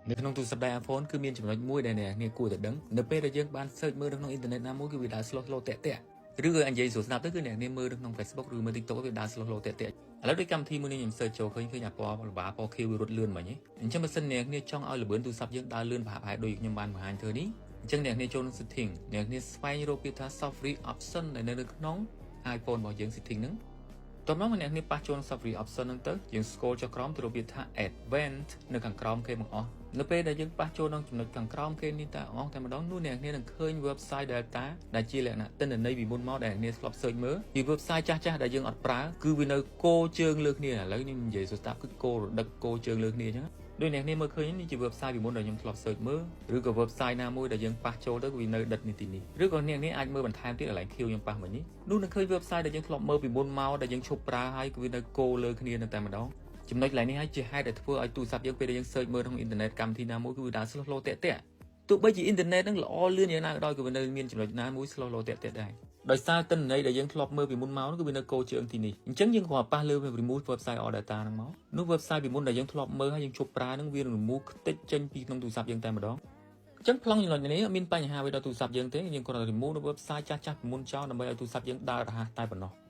ในក្នុងទូរស័ព្ទដៃ iPhone គឺមានចំណុចមួយដែលអ្នកគួរតែដឹងនៅពេលដែលយើងបាន search មើលនៅក្នុងអ៊ីនធឺណិតណាមួយគឺវាដើរ slow តាក់ឬក៏និយាយស្រួលស្ដាប់ទៅគឺអ្នកមើលនៅក្នុង Facebook ឬមើល TikTok វាដើរ slow តាក់ឥឡូវដូចកម្មវិធីមួយនេះខ្ញុំ search ចូលឃើញអាពណ៌ល្បាពណ៌ខៀវវារត់លឿនមិញអញ្ចឹងបើសិនអ្នកចង់ឲ្យល្បឿនទូរស័ព្ទយើងដើរលឿនប្រហែលដូចខ្ញុំបានបង្ហាញធ្វើនេះអញ្ចឹងអ្នកចូលក្នុង setting អ្នកស្វែងរកពាក្យថា software option ដែលនៅក្នុង iPhone របស់យើង setting ហ្នឹងតោះមកអ្នកប៉ះចូល software option ហ្នឹងទៅយើង scroll ចុះក្រោមទៅរកពាក្យថា advanced នៅខាងក្រោមគេបង្អស់នៅពេលដែលយើងប៉ះចូលក្នុងចំណុចខាងក្រោមគេនេះតែអស់តែម្ដងនោះអ្នកនឹងឃើញ website Delta ដែលជាលក្ខណៈទិន្នន័យពីមុនមកដែលអ្នកធ្លាប់ search មើលពី website ចាស់ដែលយើងអត់ប្រើគឺវានៅគោជើងលើគ្នាឥឡូវខ្ញុំនិយាយស្ដាប់គឺគោរដឹកគោជើងលើគ្នាអញ្ចឹងដូចអ្នកមើលឃើញនេះជា website ពីមុនដែលខ្ញុំធ្លាប់ search មើលឬក៏ website ណាមួយដែលយើងប៉ះចូលទៅវានៅដិតនេះទីនេះឬក៏អ្នកអាចមើលបន្ថែមទៀតកន្លែង Q ខ្ញុំប៉ះមិញនេះនោះនឹងឃើញ website ដែលយើងធ្លាប់មើលពីមុនមកដែលយើងឈប់ប្រើហើយគឺវានៅគោលើគ្នានៅតែម្ដងចំណុចកន្លែងនេះហើយជាហេតុដែលធ្វើឲ្យទូរស័ព្ទយើងពេលដែលយើង search មើលក្នុងអ៊ីនធឺណិតកម្មវិធីណាមួយគឺវាដើរ slow តាក់ទោះបីជាអ៊ីនធឺណិតនឹងល្អលឿនយ៉ាងណាក៏ដោយក៏វានៅមានចំណុចណាមួយ slow តាក់ដែរដោយសារទិន្នន័យដែលយើងធ្លាប់មើលពីមុនមកគឺវានៅគោជើងទីនេះអញ្ចឹងយើងគ្រាន់ប៉ះលើ remove website all data ហ្នឹងមកនោះ website ពីមុនដែលយើងធ្លាប់មើលហើយយើងជប់ប្រើហ្នឹងវា remove ខ្ទេចចេញពីក្នុងទូរស័ព្ទយើងតែម្ដងអញ្ចឹងប្លង់ចំណុចនេះអត់មានបញ្ហាអ្វីដល់ទូរស័ព្ទយើងទេយើងគ្រាន់តែ remove នៅ website ចាស់ពីមុនចោលដើម្បីឲ្យទូរស័ព្ទយើងដើររហ័សតែប៉ុណ្ណោះ